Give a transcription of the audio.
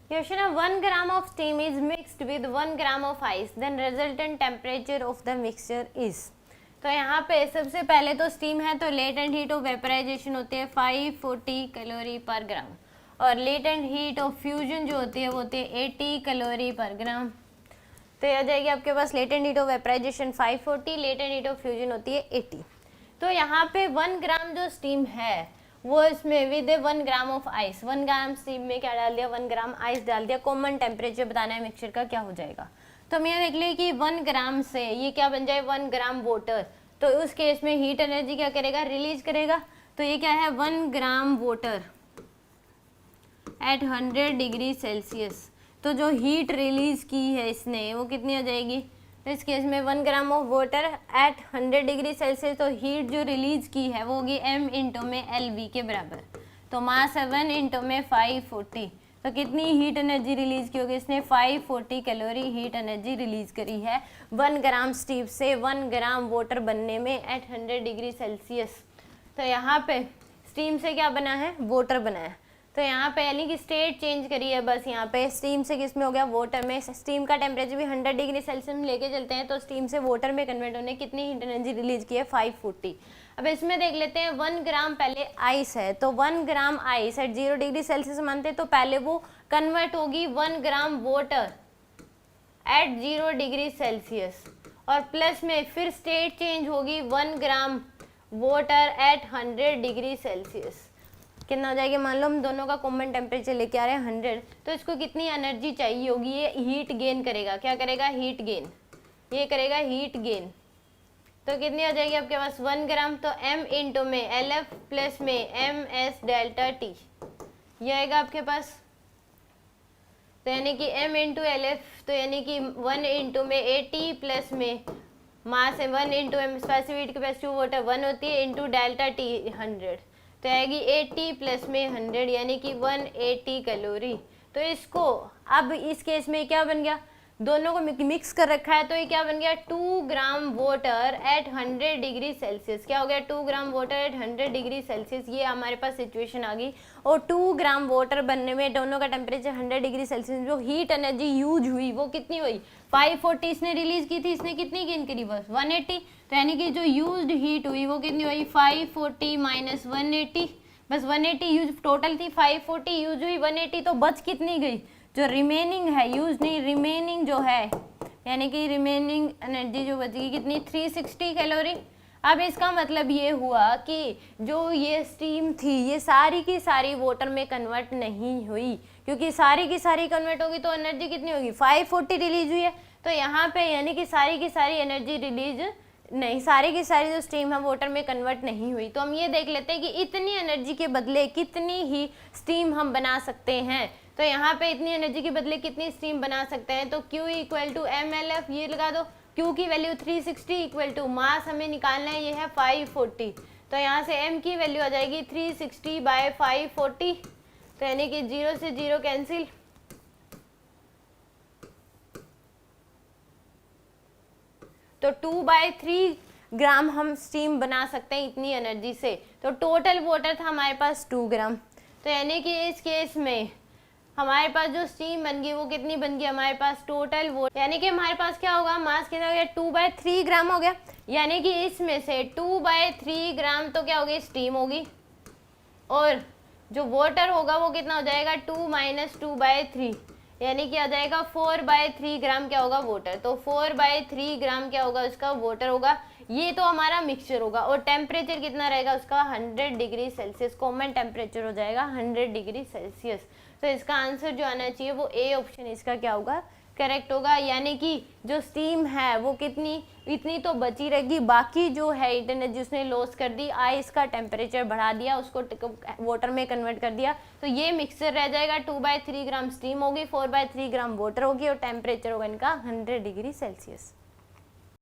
Question है 1 gram of steam is mixed with 1 gram of ice, then resultant temperature of the mixture is. तो यहाँ पे सबसे पहले तो स्टीम है तो लेटेंट हीट ऑफ वेपराइजेशन होती है 540 कैलोरी पर ग्राम, और लेटेंट हीट ऑफ फ्यूजन जो होती है वो होती है 80 कैलोरी पर ग्राम। तो ये आ जाएगी आपके पास latent heat of vaporization 540, latent heat of fusion होती है 80। तो यहाँ पे 1 ग्राम जो स्टीम है वो इसमें with 1 gram of ice, 1 gram steam में क्या डाल दिया, 1 ग्राम आइस डाल दिया। कॉमन टेम्परेचर बताना है मिक्सचर का क्या हो जाएगा। तो हम यहाँ देख लें कि 1 ग्राम से ये क्या बन जाए 1 ग्राम वाटर, तो उस केस में हीट एनर्जी क्या करेगा, रिलीज करेगा। तो ये क्या है 1 gram water at 100 degree Celsius, तो जो हीट रिलीज की है इसने वो कितनी हो जाएगी, तो इस केस में 1 gram of water at 100 degree Celsius, तो हीट जो रिलीज की है वो होगी m इंटू में LV के बराबर। तो मास है 1 इंटू में 540, तो कितनी हीट एनर्जी रिलीज की होगी इसने, 540 कैलोरी हीट एनर्जी रिलीज करी है 1 ग्राम स्टीम से 1 ग्राम वाटर बनने में एट 100 डिग्री सेल्सियस। तो यहाँ पे स्टीम से क्या बना है, वाटर बना है। तो यहाँ पे यानी कि स्टेट चेंज करी है बस, यहाँ पे स्टीम से किस में हो गया, वाटर में। स्टीम का टेम्परेचर भी 100 डिग्री सेल्सियस में लेके चलते हैं, तो स्टीम से वाटर में कन्वर्ट होने कितनी हीट एनर्जी रिलीज की है 540। अब इसमें देख लेते हैं 1 ग्राम पहले आइस है, तो 1 gram ice eight 0 degree Celsius मानते हैं, तो पहले वो कन्वर्ट होगी 1 gram water at 0 degree Celsius, और प्लस में फिर स्टेट चेंज होगी 1 gram water at 100 degree Celsius. कितना हो जाएगा, मान लो हम दोनों का कॉमन टेम्परेचर लेके आ रहे हैं 100, तो इसको कितनी एनर्जी चाहिए होगी, ये हीट गेन करेगा। क्या करेगा, हीट गेन, ये करेगा हीट गेन। तो कितनी हो जाएगी आपके पास 1 ग्राम, तो m इंटू में LF प्लस में MS डेल्टा T, ये आएगा आपके पास। तो यानी कि m इंटू LF, तो यानी कि 1 इंटू में 80 प्लस में मास है 1 into m specific heat capacity water 1 होती है इंटू डेल्टा T 100, तो आएगी 80 प्लस में 100 यानी कि 180 कैलोरी। तो इसको अब इस केस में क्या बन गया, दोनों को मिक्स कर रखा है, तो ये क्या बन गया 2 gram water at 100 degree Celsius. क्या हो गया 2 gram water at 100 degree Celsius, ये हमारे पास सिचुएशन आ गई। और 2 ग्राम वाटर बनने में दोनों का टेम्परेचर 100 डिग्री सेल्सियस, जो हीट एनर्जी यूज हुई वो कितनी हुई 540 इसने रिलीज की थी, इसने कितनी गेन करी बस 180। तो यानी कि जो यूज्ड हीट हुई वो कितनी हुई 540 माइनस 180, बस 180 यूज टोटल थी, 540 यूज हुई 180, तो बच कितनी गई, जो रिमेनिंग है यूज नहीं, रिमेनिंग जो है यानी कि रिमेनिंग एनर्जी जो बचेगी कितनी 360 कैलोरी। अब इसका मतलब ये हुआ कि जो ये स्टीम थी ये सारी की सारी वाटर में कन्वर्ट नहीं हुई, क्योंकि सारी की सारी कन्वर्ट होगी तो एनर्जी कितनी होगी 540 रिलीज हुई है। तो यहाँ पे यानी कि सारी की सारी एनर्जी रिलीज नहीं, सारी की सारी जो स्टीम है वाटर में कन्वर्ट नहीं हुई। तो हम ये देख लेते हैं कि इतनी एनर्जी के बदले कितनी ही स्टीम हम बना सकते हैं। तो यहाँ पे इतनी एनर्जी के बदले कितनी स्टीम बना सकते हैं, तो Q इक्वल टू MLF, ये लगा दो। Q की वैल्यू 360 इक्वल टू मास हमें निकालना है, ये है 540, तो यहाँ से M की वैल्यू आ जाएगी 360 बाय 540, तो यानी कि 0 से 0 कैंसिल, तो 2/3 ग्राम हम स्टीम बना सकते हैं इतनी एनर्जी से। तो टोटल वाटर था हमारे पास 2 ग्राम, तो यानी कि इस केस में हमारे पास जो स्टीम बन गई वो कितनी बन गई हमारे पास टोटल वाटर, यानी कि हमारे पास क्या होगा मास कितना हो गया 2/3 ग्राम हो गया, यानी कि इसमें से 2/3 ग्राम तो क्या होगी स्टीम होगी, और जो वाटर होगा वो कितना हो जाएगा 2 माइनस 2/3, यानी कि आ जाएगा 4/3 ग्राम क्या होगा वाटर। तो 4/3 ग्राम क्या होगा उसका वाटर होगा। ये तो हमारा मिक्सचर होगा, और टेम्परेचर कितना रहेगा उसका 100 डिग्री सेल्सियस, कॉमन टेम्परेचर हो जाएगा 100 डिग्री सेल्सियस। तो इसका आंसर जो आना चाहिए वो ए ऑप्शन इसका क्या होगा, करेक्ट होगा। यानी कि जो स्टीम है वो कितनी इतनी तो बची रहेगी, बाकी जो है हीट एनर्जी उसने लॉस कर दी, आइस का टेम्परेचर बढ़ा दिया, उसको वाटर में कन्वर्ट कर दिया, तो ये मिक्सचर रह जाएगा। 2/3 ग्राम स्टीम होगी, 4/3 ग्राम वाटर होगी, और टेम्परेचर होगा इनका 100 डिग्री सेल्सियस।